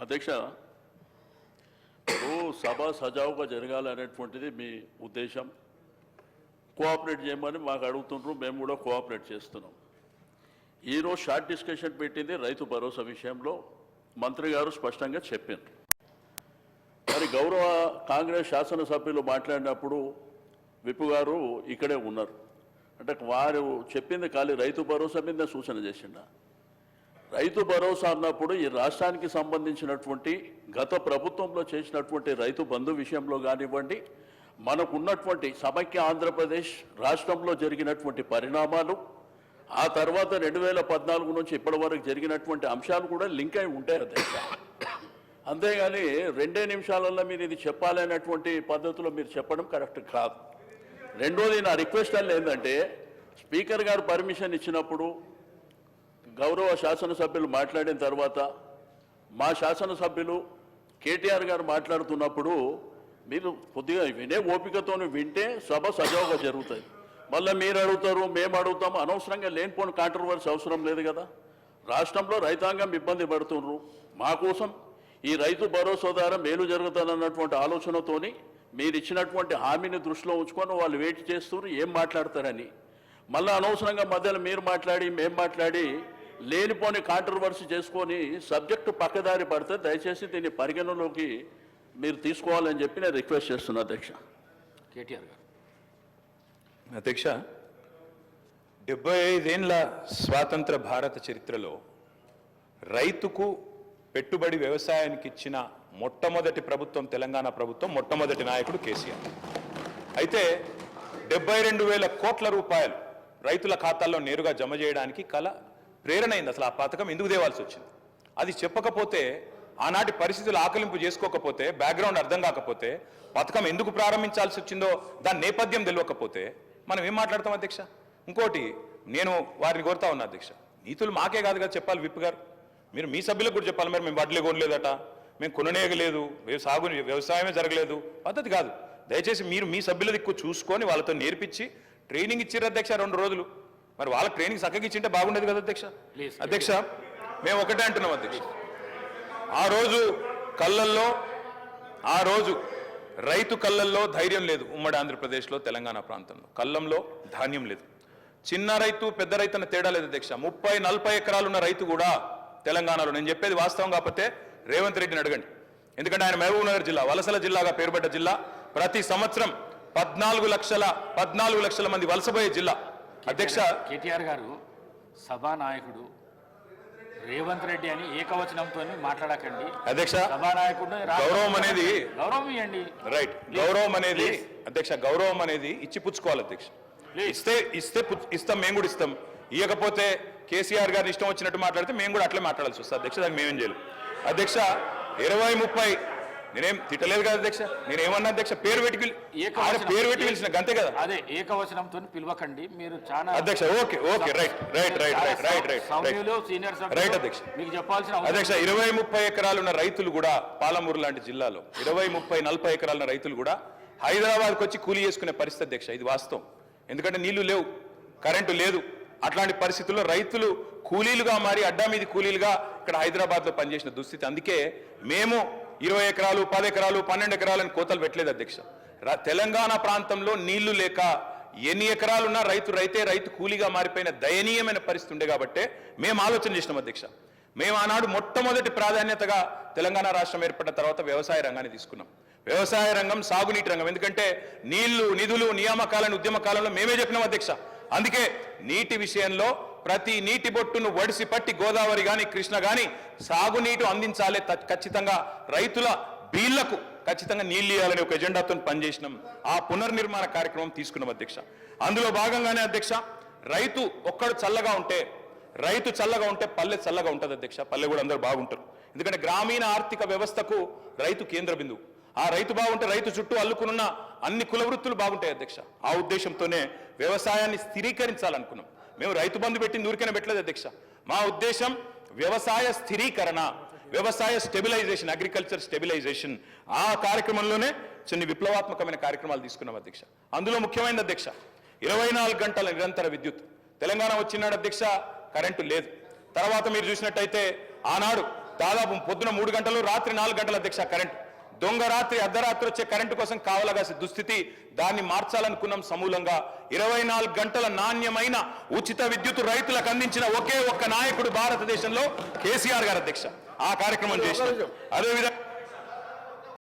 అధ్యక్ష, సభ సజావుగా జరగాలనేటువంటిది మీ ఉద్దేశం. కోఆపరేట్ చేయమని మాకు అడుగుతుండ్రు, మేము కూడా కోఆపరేట్ చేస్తున్నాం. ఈరోజు షార్ట్ డిస్కషన్ పెట్టింది రైతు భరోసా విషయంలో. మంత్రి గారు స్పష్టంగా చెప్పారు. మరి గౌరవ కాంగ్రెస్ శాసనసభ్యులు మాట్లాడినప్పుడు విపు గారు ఇక్కడే ఉన్నారు. అంటే వారు చెప్పింది ఖాళీ రైతు భరోసా మీద సూచన చేసిండ. రైతు భరోసా అన్నప్పుడు ఈ రాష్ట్రానికి సంబంధించినటువంటి గత ప్రభుత్వంలో చేసినటువంటి రైతు బంధు విషయంలో కానివ్వండి, మనకున్నటువంటి సమైక్య ఆంధ్రప్రదేశ్ రాష్ట్రంలో జరిగినటువంటి పరిణామాలు, ఆ తర్వాత 2014 నుంచి ఇప్పటి వరకు జరిగినటువంటి అంశాలు కూడా లింక్ అయి ఉంటాయి అధ్యక్ష. అంతేగాని 2 నిమిషాలలో మీరు ఇది చెప్పాలనేటువంటి పద్ధతిలో మీరు చెప్పడం కరెక్ట్ కాదు. రెండోది, నా రిక్వెస్ట్ అని ఏంటంటే, స్పీకర్ గారు పర్మిషన్ ఇచ్చినప్పుడు గౌరవ శాసనసభ్యులు మాట్లాడిన తర్వాత మా శాసనసభ్యులు కేటీఆర్ గారు మాట్లాడుతున్నప్పుడు మీరు కొద్దిగా వినే ఓపికతో వింటే సభ సజావుగా జరుగుతుంది. మళ్ళీ మీరు అడుగుతారు, మేము అడుగుతాము, అనవసరంగా లేనిపోని కాంట్రవర్సీ అవసరం లేదు కదా. రాష్ట్రంలో రైతాంగం ఇబ్బంది పడుతున్నారు. మా కోసం ఈ రైతు భరోసా ద్వారా మేలు జరుగుతుందన్నటువంటి ఆలోచనతోని మీరు ఇచ్చినటువంటి హామీని దృష్టిలో ఉంచుకొని వాళ్ళు వెయిట్ చేస్తున్నారు ఏం మాట్లాడతారని. మళ్ళీ అనవసరంగా మధ్యలో మీరు మాట్లాడి మేము మాట్లాడి లేనిపోని కాంట్రవర్సీ చేసుకొని సబ్జెక్టు పక్కదారి పడితే దయచేసి దీన్ని పరిగణలోకి మీరు తీసుకోవాలని చెప్పి నేను రిక్వెస్ట్ చేస్తున్నా అధ్యక్ష. కేటీఆర్ గారు. అధ్యక్ష, 75 ఏళ్ల స్వాతంత్ర భారత చరిత్రలో రైతుకు పెట్టుబడి వ్యవసాయానికి ఇచ్చిన మొట్టమొదటి ప్రభుత్వం తెలంగాణ ప్రభుత్వం, మొట్టమొదటి నాయకుడు కేసీఆర్. అయితే 72,000 కోట్ల రూపాయలు రైతుల ఖాతాల్లో నేరుగా జమ చేయడానికి ప్రేరణ అయింది. అసలు ఆ పథకం ఎందుకు తేవాల్సి వచ్చింది అది చెప్పకపోతే, ఆనాటి పరిస్థితులు ఆకలింపు చేసుకోకపోతే, బ్యాక్గ్రౌండ్ అర్థం కాకపోతే, పథకం ఎందుకు ప్రారంభించాల్సి వచ్చిందో దాని నేపథ్యం తెలియకపోతే మనం ఏం మాట్లాడతాం అధ్యక్ష? ఇంకోటి, నేను వారిని కోరుతా ఉన్నా అధ్యక్ష, నీతులు మాకే కాదు కదా చెప్పాలి. విప్ గారు, మీరు మీ సభ్యులకు కూడా చెప్పాలి. మేము వడ్లే కొనలేదట, మేము కొననేయలేదు, వ్యవసాయమే జరగలేదు, పద్ధతి కాదు. దయచేసి మీరు మీ సభ్యుల దిక్కు చూసుకొని వాళ్ళతో నేర్పించి ట్రైనింగ్ ఇచ్చిర్రు అధ్యక్ష 2 రోజులు. మరి వాళ్ళకి ట్రైనింగ్ చక్కగా ఇచ్చింటే బాగుండేది కదా అధ్యక్ష. అధ్యక్ష, మేము ఒకటే అంటున్నాం అధ్యక్ష, ఆ రోజు రైతు కళ్ళల్లో ధైర్యం లేదు. ఉమ్మడి ఆంధ్రప్రదేశ్లో, తెలంగాణ ప్రాంతంలో కళ్ళంలో ధాన్యం లేదు. చిన్న రైతు పెద్ద రైతు అన్న తేడా లేదు అధ్యక్ష. 30-40 ఎకరాలు ఉన్న రైతు కూడా తెలంగాణలో, నేను చెప్పేది వాస్తవం కాకపోతే రేవంత్ రెడ్డిని అడగండి. ఎందుకంటే ఆయన మహబూబ్ నగర్ జిల్లా వలసల జిల్లాగా పేరుపడ్డ జిల్లా. ప్రతి సంవత్సరం 14 లక్షల మంది వలసపోయే జిల్లా. అధ్యక్ష, కేటీఆర్ గారు సభానాయకుడు రేవంత్ రెడ్డి అని ఏకవచనంతో మాట్లాడకండి అధ్యక్ష. సభానాయకుడు గౌరవం అనేది గౌరవం ఇవ్వండి. రైట్, గౌరవం అనేది అధ్యక్ష, గౌరవం అనేది ఇచ్చి పుచ్చుకోవాలి అధ్యక్ష. ఇస్తాం, మేము కూడా ఇస్తాం. ఇవ్వకపోతే కేసీఆర్ గారిని ఇష్టం వచ్చినట్టు మాట్లాడితే మేము కూడా అట్లే మాట్లాడాల్సి వస్తుంది అధ్యక్ష. దానికి మేమేం చేయలేం అధ్యక్ష. 20-30 నేనేం తిట్టలేదు కదా అధ్యక్ష. నేనేమన్నా అధ్యక్ష, పేరు పెట్టి పిలిచిన గంతే కదా. అదే ఏకవచనంతో పిలవకండి మీరు చాలా అధ్యక్ష. ఓకే రైట్ అధ్యక్ష. మీకు చెప్పాల్సిన అధ్యక్ష, 20-30 ఎకరాలు ఉన్న రైతులు కూడా, పాలమూరు లాంటి జిల్లాలో 20-30-40 ఎకరాలున్న రైతులు కూడా హైదరాబాద్కి వచ్చి కూలీ చేసుకునే పరిస్థితి అధ్యక్ష. ఇది వాస్తవం. ఎందుకంటే నీళ్లు లేవు, కరెంటు లేదు. అట్లాంటి పరిస్థితుల్లో రైతులు కూలీలుగా మారి అడ్డా మీది కూలీలుగా ఇక్కడ హైదరాబాద్లో పనిచేసిన దుస్థితి. అందుకే మేము 20 ఎకరాలు 10 ఎకరాలు 12 ఎకరాలని కోతలు పెట్టలేదు అధ్యక్ష. తెలంగాణ ప్రాంతంలో నీళ్లు లేక ఎన్ని ఎకరాలున్నా రైతు కూలీగా మారిపోయిన దయనీయమైన పరిస్థితి ఉండే కాబట్టే మేము ఆలోచన చేసినాం అధ్యక్ష. మేము ఆనాడు మొట్టమొదటి ప్రాధాన్యతగా తెలంగాణ రాష్ట్రం ఏర్పడిన తర్వాత వ్యవసాయ రంగాన్ని తీసుకున్నాం. వ్యవసాయ రంగం, సాగునీటి రంగం. ఎందుకంటే నీళ్లు, నిధులు, నియామకాలను ఉద్యమ కాలంలో మేమే చెప్పినాం అధ్యక్ష. అందుకే నీటి విషయంలో ప్రతి నీటి బొట్టును వడిసి పట్టి గోదావరి కానీ కృష్ణ కానీ సాగునీటి అందించాలి. ఖచ్చితంగా రైతుల బీళ్లకు ఖచ్చితంగా నీళ్ళు ఇవ్వాలని ఒక ఎజెండాతో పనిచేసినాం. ఆ పునర్నిర్మాణ కార్యక్రమం తీసుకున్నాం అధ్యక్ష. అందులో భాగంగానే అధ్యక్ష, రైతు చల్లగా ఉంటే పల్లె చల్లగా ఉంటుంది అధ్యక్ష. పల్లె కూడా అందరూ బాగుంటారు. ఎందుకంటే గ్రామీణ ఆర్థిక వ్యవస్థకు రైతు కేంద్ర బిందువు. ఆ రైతు బాగుంటే రైతు చుట్టూ అల్లుకున్న అన్ని కుల వృత్తులు బాగుంటాయి అధ్యక్ష. ఆ ఉద్దేశంతోనే వ్యవసాయాన్ని స్థిరీకరించాలనుకున్నాం. మేము రైతు బంధు పెట్టింది ఊరికైనా పెట్టలేదు అధ్యక్ష. మా ఉద్దేశం వ్యవసాయ స్థిరీకరణ, వ్యవసాయ స్టెబిలైజేషన్, అగ్రికల్చర్ స్టెబిలైజేషన్. ఆ కార్యక్రమంలోనే కొన్ని విప్లవాత్మకమైన కార్యక్రమాలు తీసుకున్నాం అధ్యక్ష. అందులో ముఖ్యమైనది అధ్యక్ష, 24 గంటల నిరంతర విద్యుత్. తెలంగాణ వచ్చినాడు అధ్యక్ష, కరెంటు లేదు. తర్వాత మీరు చూసినట్టయితే ఆనాడు దాదాపు పొద్దున 3 గంటలు రాత్రి 4 గంటల అధ్యక్ష కరెంట్ దొంగ రాత్రి అర్ధరాత్రి వచ్చే కరెంటు కోసం కావలగాసి దుస్థితి దాన్ని మార్చాలనుకున్నాం సమూలంగా 24 గంటల నాణ్యమైన ఉచిత విద్యుత్ రైతులకు అందించిన ఒకే ఒక్క నాయకుడు భారతదేశంలో కేసీఆర్ గారు అధ్యక్ష ఆ కార్యక్రమం చేసినాం అదేవిధంగా